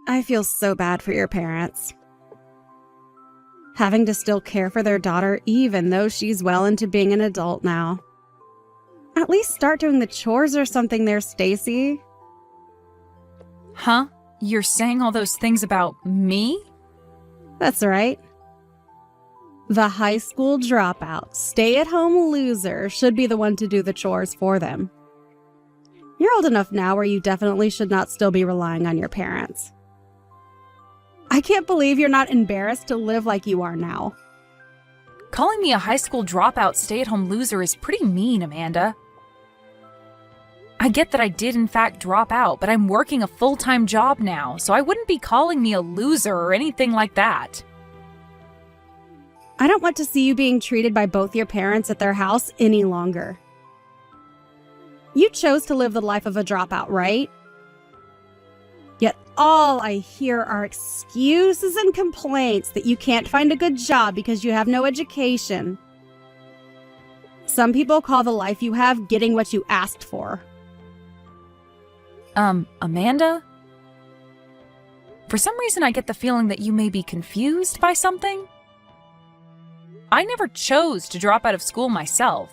I feel so bad for your parents. Having to still care for their daughter even though she's well into being an adult now. At least start doing the chores or something there, Stacy. Huh? You're saying all those things about me? That's right. The high school dropout, stay-at-home loser should be the one to do the chores for them. You're old enough now where you definitely should not still be relying on your parents. I can't believe you're not embarrassed to live like you are now. Calling me a high school dropout stay-at-home loser is pretty mean, Amanda. I get that I did in fact drop out, but I'm working a full-time job now, so I wouldn't be calling me a loser or anything like that. I don't want to see you being treated by both your parents at their house any longer. You chose to live the life of a dropout, right? Yet all I hear are excuses and complaints that you can't find a good job because you have no education. Some people call the life you have getting what you asked for. Amanda? For some reason I get the feeling that you may be confused by something. I never chose to drop out of school myself.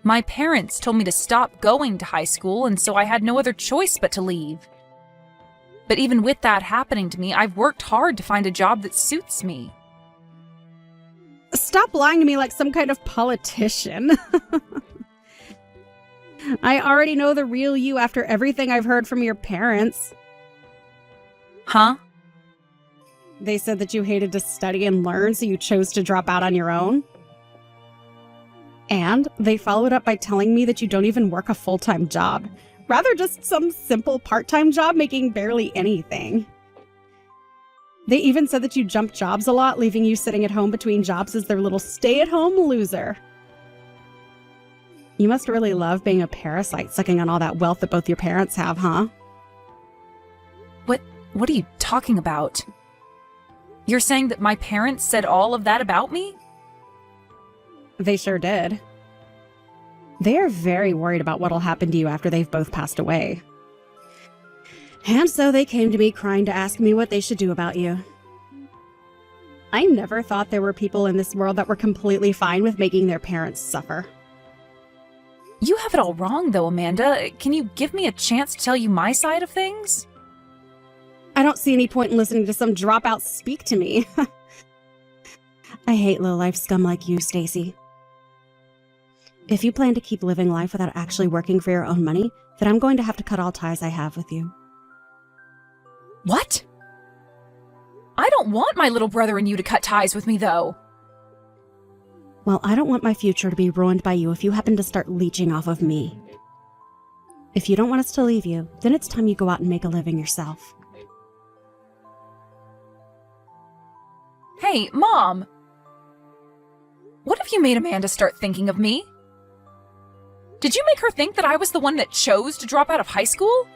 My parents told me to stop going to high school, and so I had no other choice but to leave. But even with that happening to me, I've worked hard to find a job that suits me. Stop lying to me like some kind of politician. I already know the real you after everything I've heard from your parents. Huh? They said that you hated to study and learn, so you chose to drop out on your own. And they followed up by telling me that you don't even work a full-time job, rather just some simple part-time job making barely anything. They even said that you jump jobs a lot, leaving you sitting at home between jobs as their little stay-at-home loser. You must really love being a parasite, sucking on all that wealth that both your parents have, huh? What are you talking about? You're saying that my parents said all of that about me? They sure did. They are very worried about what'll happen to you after they've both passed away. And so they came to me crying to ask me what they should do about you. I never thought there were people in this world that were completely fine with making their parents suffer. You have it all wrong, though, Amanda. Can you give me a chance to tell you my side of things? I don't see any point in listening to some dropout speak to me. I hate low-life scum like you, Stacy. If you plan to keep living life without actually working for your own money, then I'm going to have to cut all ties I have with you. What? I don't want my little brother and you to cut ties with me, though. Well, I don't want my future to be ruined by you if you happen to start leeching off of me. If you don't want us to leave you, then it's time you go out and make a living yourself. Hey, Mom! What have you made Amanda start thinking of me? Did you make her think that I was the one that chose to drop out of high school?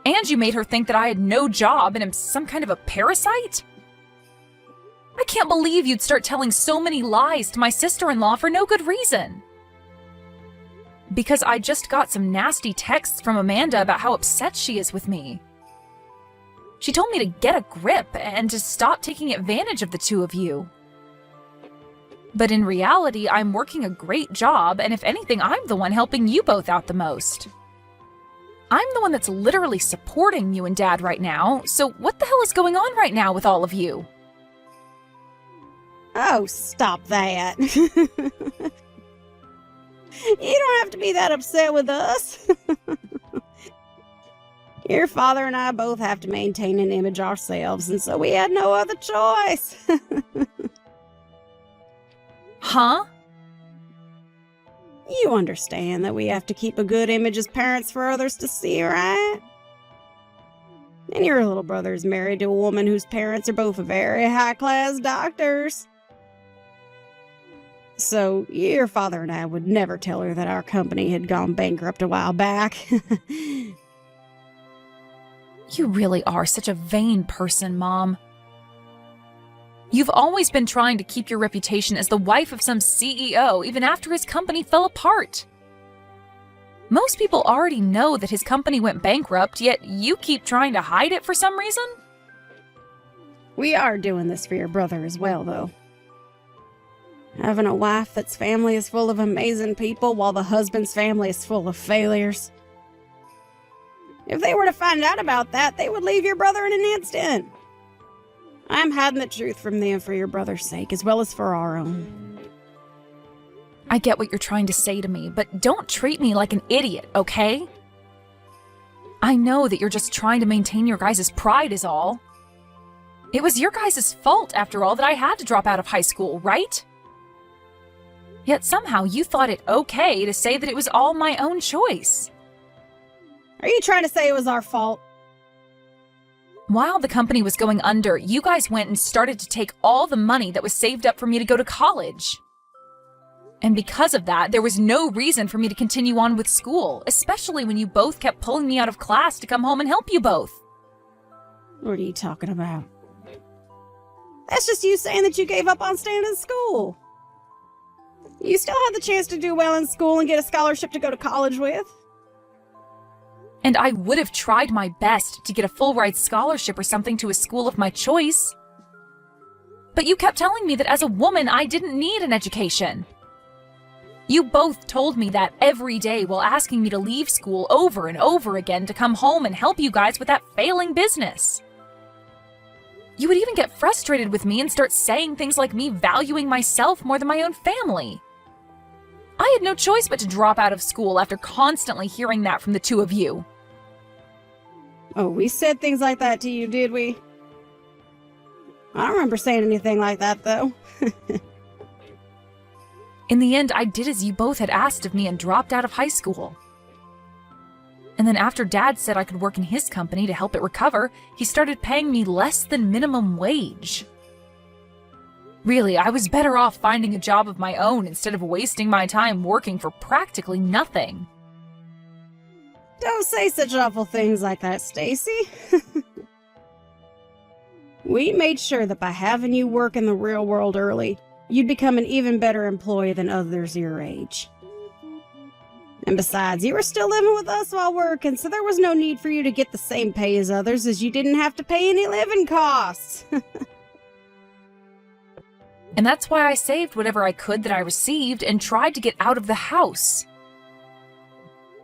And you made her think that I had no job and am some kind of a parasite? I can't believe you'd start telling so many lies to my sister-in-law for no good reason. Because I just got some nasty texts from Amanda about how upset she is with me. She told me to get a grip and to stop taking advantage of the two of you. But in reality, I'm working a great job, and if anything, I'm the one helping you both out the most. I'm the one that's literally supporting you and Dad right now, so what the hell is going on right now with all of you? Oh, stop that. You don't have to be that upset with us. Your father and I both have to maintain an image ourselves, and so we had no other choice. Huh? You understand that we have to keep a good image as parents for others to see, right? And your little brother is married to a woman whose parents are both very high-class doctors. So your father and I would never tell her that our company had gone bankrupt a while back. You really are such a vain person, Mom. You've always been trying to keep your reputation as the wife of some CEO even after his company fell apart. Most people already know that his company went bankrupt, yet you keep trying to hide it for some reason? We are doing this for your brother as well, though. Having a wife that's family is full of amazing people while the husband's family is full of failures. If they were to find out about that, they would leave your brother in an instant. I'm hiding the truth from them for your brother's sake, as well as for our own. I get what you're trying to say to me, but don't treat me like an idiot, okay? I know that you're just trying to maintain your guys' pride is all. It was your guys' fault, after all, that I had to drop out of high school, right? Yet somehow you thought it okay to say that it was all my own choice. Are you trying to say it was our fault? While the company was going under, you guys went and started to take all the money that was saved up for me to go to college. And because of that, there was no reason for me to continue on with school, especially when you both kept pulling me out of class to come home and help you both. What are you talking about? That's just you saying that you gave up on staying in school. You still had the chance to do well in school and get a scholarship to go to college with. And I would have tried my best to get a full-ride scholarship or something to a school of my choice. But you kept telling me that as a woman, I didn't need an education. You both told me that every day while asking me to leave school over and over again to come home and help you guys with that failing business. You would even get frustrated with me and start saying things like me valuing myself more than my own family. I had no choice but to drop out of school after constantly hearing that from the two of you. Oh, we said things like that to you, did we? I don't remember saying anything like that, though. In the end, I did as you both had asked of me and dropped out of high school. And then after Dad said I could work in his company to help it recover, he started paying me less than minimum wage. Really, I was better off finding a job of my own instead of wasting my time working for practically nothing. Don't say such awful things like that, Stacy. We made sure that by having you work in the real world early, you'd become an even better employee than others your age. And besides, you were still living with us while working, so there was no need for you to get the same pay as others, as you didn't have to pay any living costs. And that's why I saved whatever I could that I received and tried to get out of the house.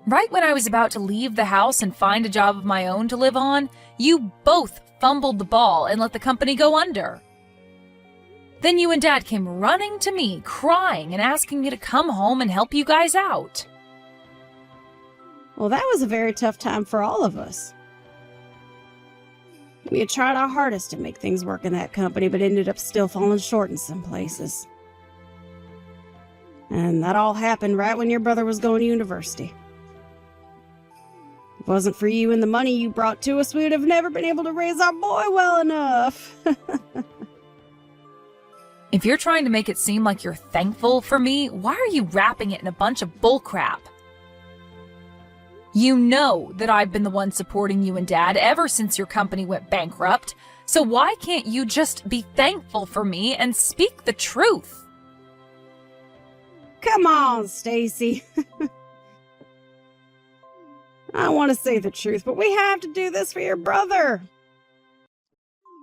Right when I was about to leave the house and find a job of my own to live on, you both fumbled the ball and let the company go under. Then you and Dad came running to me, crying and asking me to come home and help you guys out. Well, that was a very tough time for all of us. We had tried our hardest to make things work in that company, but ended up still falling short in some places. And that all happened right when your brother was going to university. If it wasn't for you and the money you brought to us, we would have never been able to raise our boy well enough. If you're trying to make it seem like you're thankful for me, why are you wrapping it in a bunch of bullcrap? You know that I've been the one supporting you and Dad ever since your company went bankrupt, so why can't you just be thankful for me and speak the truth? Come on, Stacy. I want to say the truth, but we have to do this for your brother.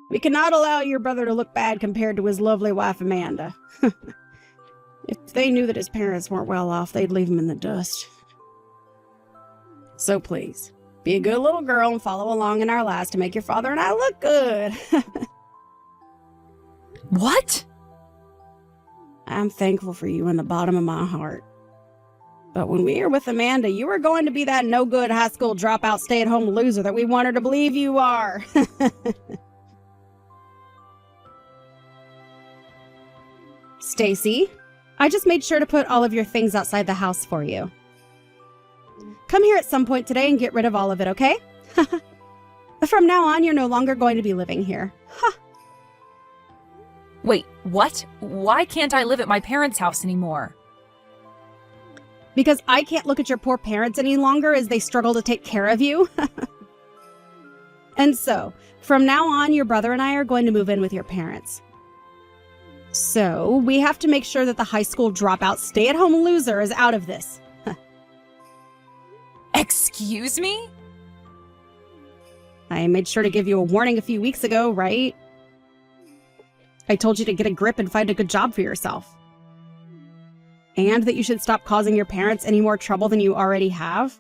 We cannot allow your brother to look bad compared to his lovely wife, Amanda. If they knew that his parents weren't well off, they'd leave him in the dust. So please, be a good little girl and follow along in our lives to make your father and I look good. What? I'm thankful for you in the bottom of my heart. But when we are with Amanda, you are going to be that no-good high school dropout stay-at-home loser that we want her to believe you are. Stacy, I just made sure to put all of your things outside the house for you. Come here at some point today and get rid of all of it, okay? From now on, you're no longer going to be living here. Wait, what? Why can't I live at my parents' house anymore? Because I can't look at your poor parents any longer as they struggle to take care of you. And so, from now on, your brother and I are going to move in with your parents. So, we have to make sure that the high school dropout stay-at-home loser is out of this. Excuse me? I made sure to give you a warning a few weeks ago, right? I told you to get a grip and find a good job for yourself. And that you should stop causing your parents any more trouble than you already have.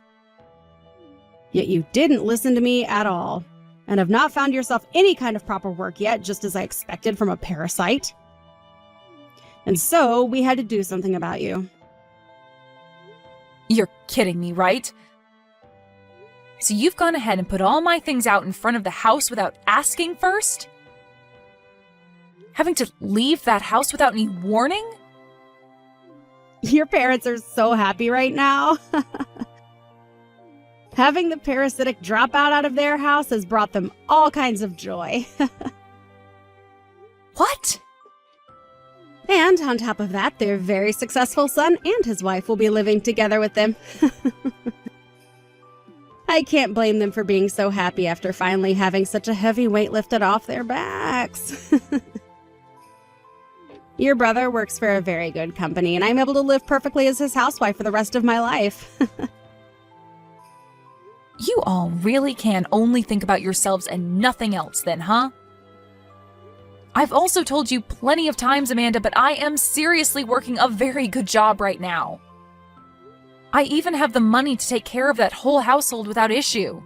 Yet you didn't listen to me at all, and have not found yourself any kind of proper work yet, just as I expected from a parasite. And so we had to do something about you. You're kidding me, right? So you've gone ahead and put all my things out in front of the house without asking first? Having to leave that house without any warning? Your parents are so happy right now. Having the parasitic dropout out of their house has brought them all kinds of joy. What? And on top of that, their very successful son and his wife will be living together with them. I can't blame them for being so happy after finally having such a heavy weight lifted off their backs. Your brother works for a very good company, and I'm able to live perfectly as his housewife for the rest of my life. You all really can only think about yourselves and nothing else then, huh? I've also told you plenty of times, Amanda, but I am seriously working a very good job right now. I even have the money to take care of that whole household without issue.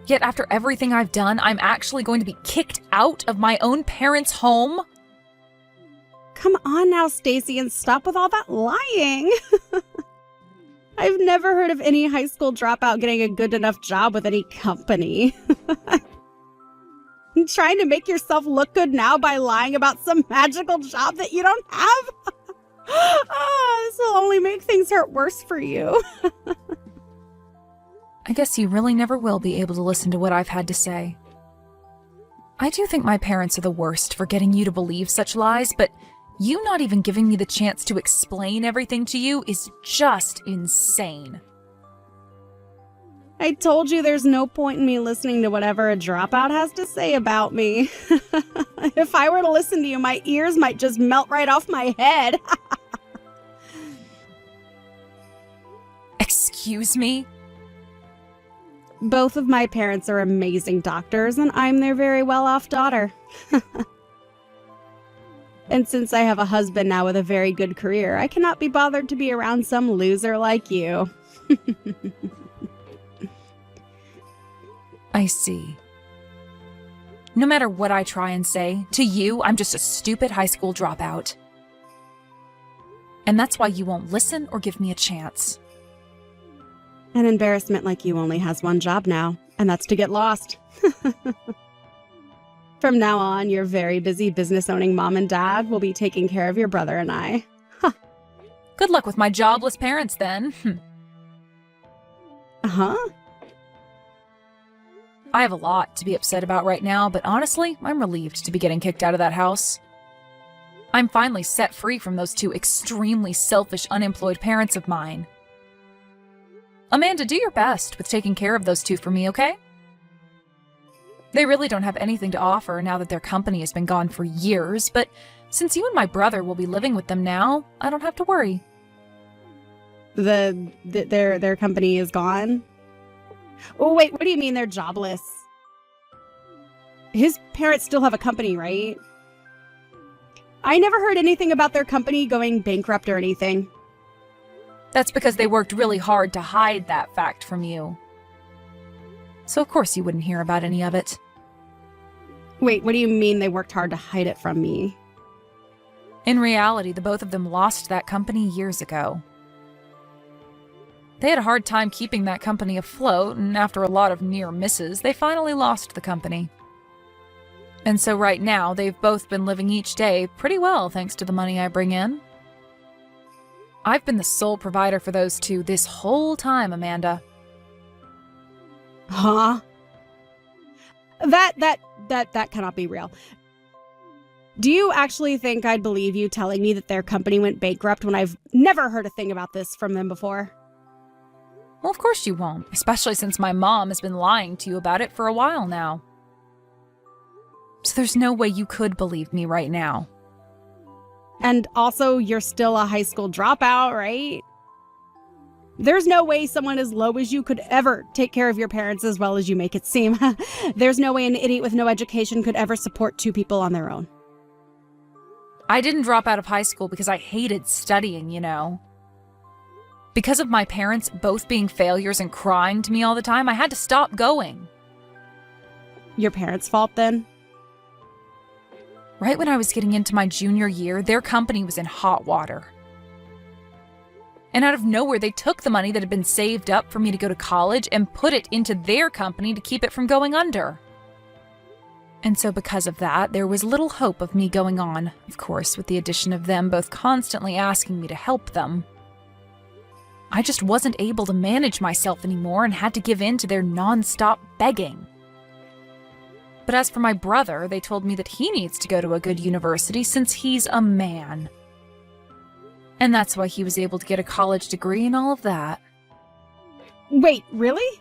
Yet after everything I've done, I'm actually going to be kicked out of my own parents' home? Come on now, Stacy, and stop with all that lying. I've never heard of any high school dropout getting a good enough job with any company. You're trying to make yourself look good now by lying about some magical job that you don't have? Oh, this will only make things hurt worse for you. I guess you really never will be able to listen to what I've had to say. I do think my parents are the worst for getting you to believe such lies, but you not even giving me the chance to explain everything to you is just insane. I told you there's no point in me listening to whatever a dropout has to say about me. If I were to listen to you, my ears might just melt right off my head. Excuse me? Both of my parents are amazing doctors, and I'm their very well-off daughter. And since I have a husband now with a very good career, I cannot be bothered to be around some loser like you. I see. No matter what I try and say, to you, I'm just a stupid high school dropout. And that's why you won't listen or give me a chance. An embarrassment like you only has one job now, and that's to get lost. From now on, your very busy business-owning mom and dad will be taking care of your brother and I. Huh. Good luck with my jobless parents, then. Huh? I have a lot to be upset about right now, but honestly, I'm relieved to be getting kicked out of that house. I'm finally set free from those two extremely selfish, unemployed parents of mine. Amanda, do your best with taking care of those two for me, okay? They really don't have anything to offer now that their company has been gone for years, but since you and my brother will be living with them now, I don't have to worry. Their company is gone? Oh, wait, what do you mean they're jobless? His parents still have a company, right? I never heard anything about their company going bankrupt or anything. That's because they worked really hard to hide that fact from you. So of course you wouldn't hear about any of it. Wait, what do you mean they worked hard to hide it from me? In reality, the both of them lost that company years ago. They had a hard time keeping that company afloat, and after a lot of near misses, they finally lost the company. And so right now, they've both been living each day pretty well thanks to the money I bring in. I've been the sole provider for those two this whole time, Amanda. Huh? That cannot be real. Do you actually think I'd believe you telling me that their company went bankrupt when I've never heard a thing about this from them before? Well, of course you won't, especially since my mom has been lying to you about it for a while now. So there's no way you could believe me right now. And also, you're still a high school dropout, right? There's no way someone as low as you could ever take care of your parents as well as you make it seem. There's no way an idiot with no education could ever support two people on their own. I didn't drop out of high school because I hated studying, you know. Because of my parents both being failures and crying to me all the time, I had to stop going. Your parents' fault then? Right when I was getting into my junior year, their company was in hot water. And out of nowhere, they took the money that had been saved up for me to go to college and put it into their company to keep it from going under. And so because of that, there was little hope of me going on, of course, with the addition of them both constantly asking me to help them. I just wasn't able to manage myself anymore and had to give in to their non-stop begging. But as for my brother, they told me that he needs to go to a good university since he's a man. And that's why he was able to get a college degree and all of that. Wait, really?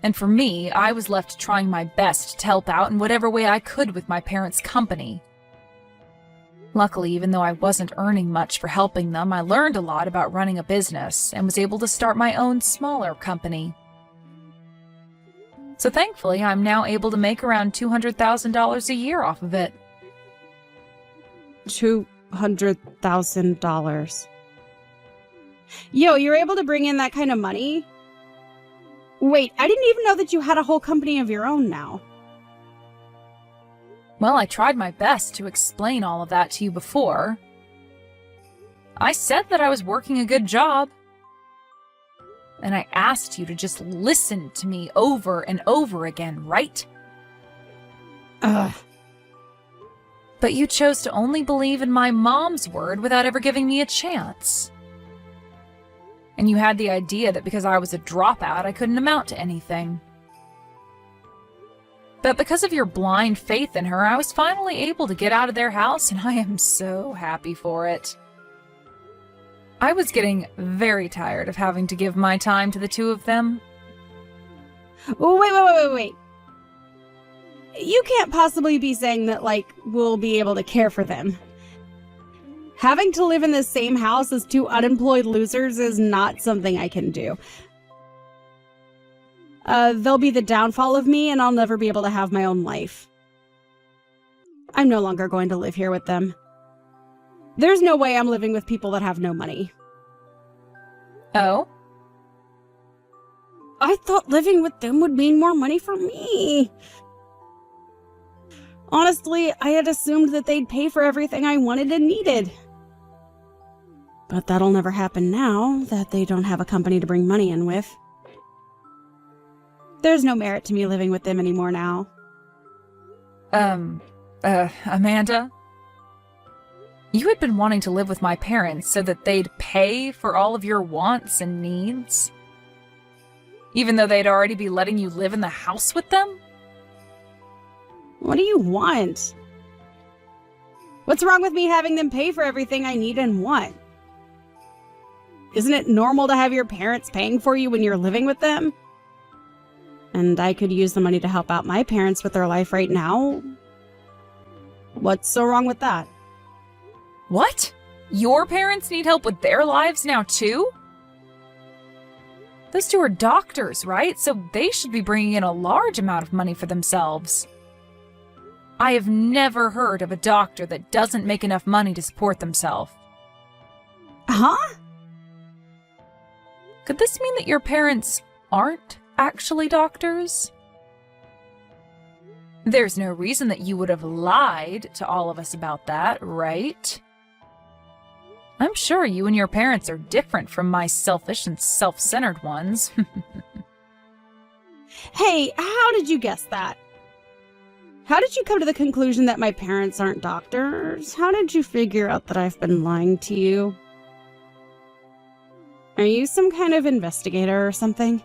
And for me, I was left trying my best to help out in whatever way I could with my parents' company. Luckily, even though I wasn't earning much for helping them, I learned a lot about running a business and was able to start my own smaller company. So thankfully, I'm now able to make around $200,000 a year off of it. $200,000. Yo, you're able to bring in that kind of money? Wait, I didn't even know that you had a whole company of your own now. Well, I tried my best to explain all of that to you before. I said that I was working a good job. And I asked you to just listen to me over and over again, right? Ugh. But you chose to only believe in my mom's word without ever giving me a chance. And you had the idea that because I was a dropout, I couldn't amount to anything. But because of your blind faith in her, I was finally able to get out of their house, and I am so happy for it. I was getting very tired of having to give my time to the two of them. Oh, wait. You can't possibly be saying that, we'll be able to care for them. Having to live in the same house as two unemployed losers is not something I can do. They'll be the downfall of me, and I'll never be able to have my own life. I'm no longer going to live here with them. There's no way I'm living with people that have no money. Oh? I thought living with them would mean more money for me. Honestly, I had assumed that they'd pay for everything I wanted and needed. But that'll never happen now that they don't have a company to bring money in with. There's no merit to me living with them anymore now. Amanda? You had been wanting to live with my parents so that they'd pay for all of your wants and needs? Even though they'd already be letting you live in the house with them? What do you want? What's wrong with me having them pay for everything I need and want? Isn't it normal to have your parents paying for you when you're living with them? And I could use the money to help out my parents with their life right now. What's so wrong with that? What? Your parents need help with their lives now too? Those two are doctors, right? So they should be bringing in a large amount of money for themselves. I have never heard of a doctor that doesn't make enough money to support themselves. Huh? Could this mean that your parents aren't actually doctors? There's no reason that you would have lied to all of us about that, right? I'm sure you and your parents are different from my selfish and self-centered ones. Hey, how did you guess that? How did you come to the conclusion that my parents aren't doctors? How did you figure out that I've been lying to you? Are you some kind of investigator or something?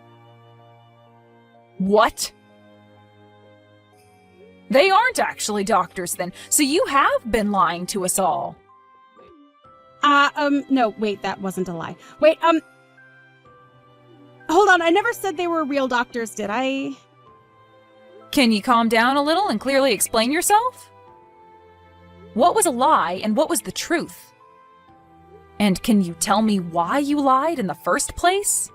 What? They aren't actually doctors then, so you have been lying to us all. No, wait, that wasn't a lie. Wait, hold on, I never said they were real doctors, did I? Can you calm down a little and clearly explain yourself? What was a lie and what was the truth? And can you tell me why you lied in the first place?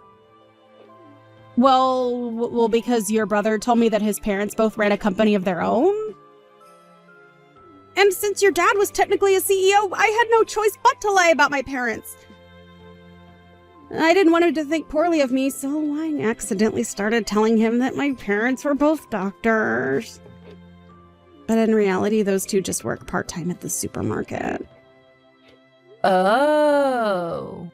Well, because your brother told me that his parents both ran a company of their own. And since your dad was technically a CEO, I had no choice but to lie about my parents. I didn't want him to think poorly of me, so I accidentally started telling him that my parents were both doctors. But in reality, those two just work part-time at the supermarket. Oh.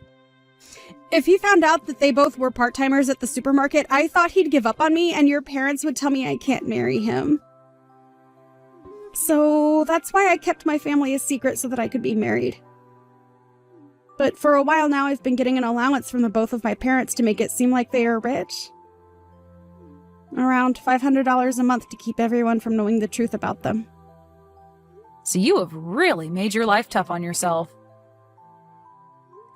If he found out that they both were part-timers at the supermarket, I thought he'd give up on me and your parents would tell me I can't marry him. So that's why I kept my family a secret so that I could be married. But for a while now, I've been getting an allowance from the both of my parents to make it seem like they are rich. Around $500 a month to keep everyone from knowing the truth about them. So you have really made your life tough on yourself.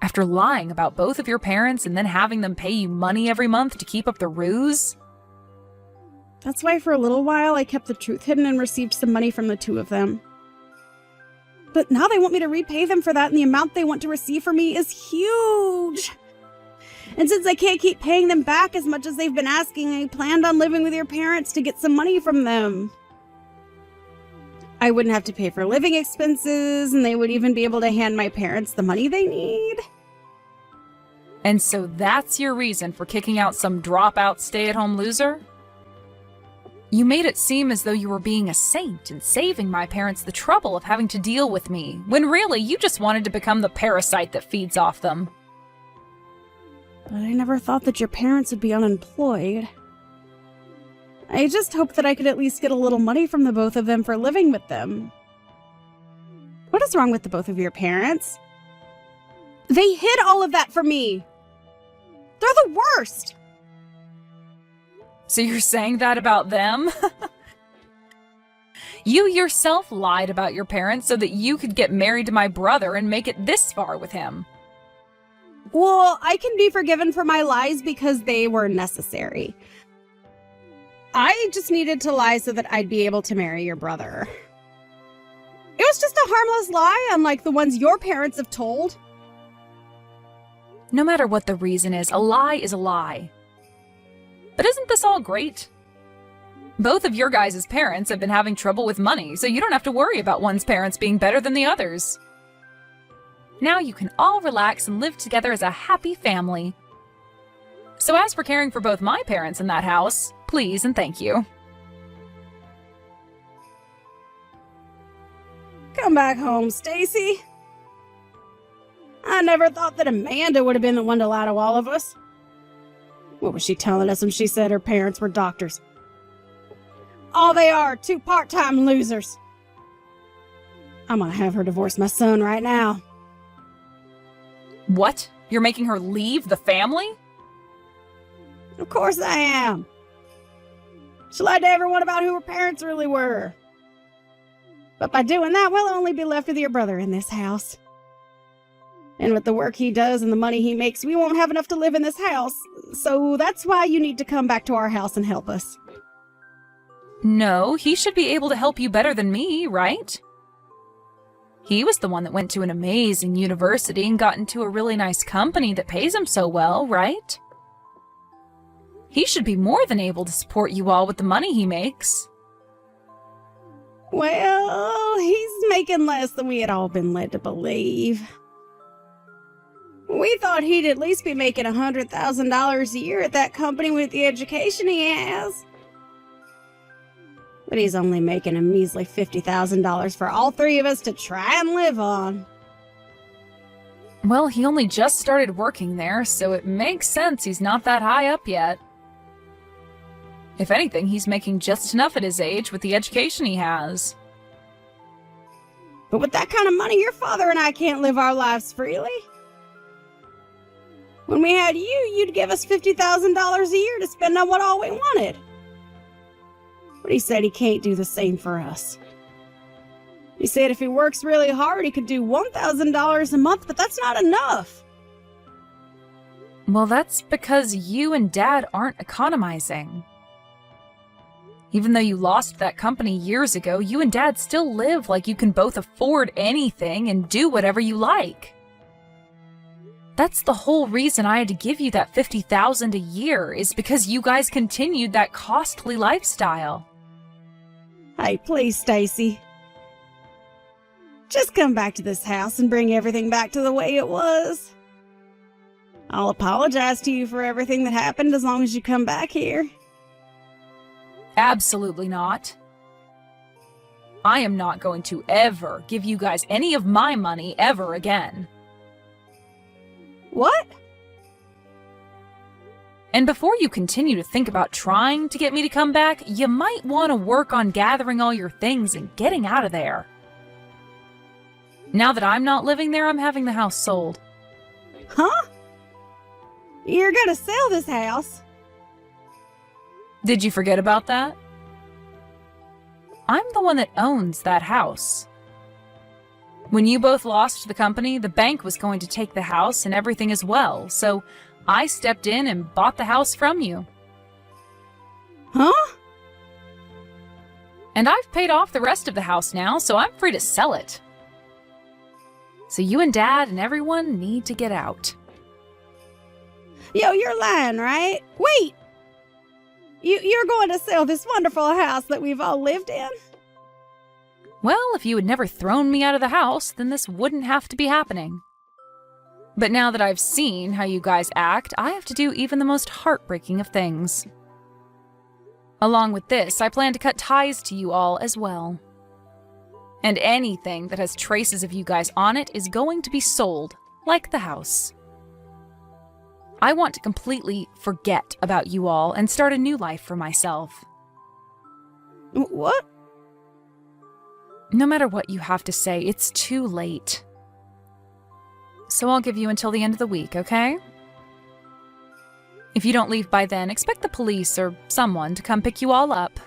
After lying about both of your parents and then having them pay you money every month to keep up the ruse? That's why for a little while I kept the truth hidden and received some money from the two of them. But now they want me to repay them for that, and the amount they want to receive from me is huge. And since I can't keep paying them back as much as they've been asking, I planned on living with your parents to get some money from them. I wouldn't have to pay for living expenses, and they would even be able to hand my parents the money they need. And so that's your reason for kicking out some dropout stay-at-home loser? You made it seem as though you were being a saint and saving my parents the trouble of having to deal with me, when really you just wanted to become the parasite that feeds off them. But I never thought that your parents would be unemployed. I just hoped that I could at least get a little money from the both of them for living with them. What is wrong with the both of your parents? They hid all of that from me! They're the worst! So you're saying that about them? You yourself lied about your parents so that you could get married to my brother and make it this far with him. Well, I can be forgiven for my lies because they were necessary. I just needed to lie so that I'd be able to marry your brother. It was just a harmless lie, unlike the ones your parents have told. No matter what the reason is a lie. But isn't this all great? Both of your guys' parents have been having trouble with money, so you don't have to worry about one's parents being better than the others. Now you can all relax and live together as a happy family. So as for caring for both my parents in that house, please and thank you. Come back home, Stacy. I never thought that Amanda would have been the one to lie to all of us. What was she telling us when she said her parents were doctors? All they are, two part-time losers. I'm gonna have her divorce my son right now. What? You're making her leave the family? Of course I am. She lied to everyone about who her parents really were. But by doing that, we'll only be left with your brother in this house. And with the work he does and the money he makes, we won't have enough to live in this house. So that's why you need to come back to our house and help us. No, he should be able to help you better than me, right? He was the one that went to an amazing university and got into a really nice company that pays him so well, right? He should be more than able to support you all with the money he makes. Well, he's making less than we had all been led to believe. We thought he'd at least be making $100,000 a year at that company with the education he has. But he's only making a measly $50,000 for all three of us to try and live on. Well, he only just started working there, so it makes sense he's not that high up yet. If anything, he's making just enough at his age with the education he has. But with that kind of money, your father and I can't live our lives freely. When we had you, you'd give us $50,000 a year to spend on what all we wanted. But he said he can't do the same for us. He said if he works really hard, he could do $1,000 a month, but that's not enough. Well, that's because you and Dad aren't economizing. Even though you lost that company years ago, you and Dad still live like you can both afford anything and do whatever you like. That's the whole reason I had to give you that $50,000 a year, is because you guys continued that costly lifestyle. Hey, please, Stacy. Just come back to this house and bring everything back to the way it was. I'll apologize to you for everything that happened as long as you come back here. Absolutely not. I am not going to ever give you guys any of my money ever again. What? And before you continue to think about trying to get me to come back, you might want to work on gathering all your things and getting out of there. Now that I'm not living there, I'm having the house sold. Huh? You're gonna sell this house? Did you forget about that? I'm the one that owns that house. When you both lost the company, the bank was going to take the house and everything as well, so I stepped in and bought the house from you. Huh? And I've paid off the rest of the house now, so I'm free to sell it. So you and Dad and everyone need to get out. Yo, you're lying, right? Wait! You're going to sell this wonderful house that we've all lived in? Well, if you had never thrown me out of the house, then this wouldn't have to be happening. But now that I've seen how you guys act, I have to do even the most heartbreaking of things. Along with this, I plan to cut ties to you all as well. And anything that has traces of you guys on it is going to be sold, like the house. I want to completely forget about you all and start a new life for myself. What? No matter what you have to say, it's too late. So I'll give you until the end of the week, okay? If you don't leave by then, expect the police or someone to come pick you all up.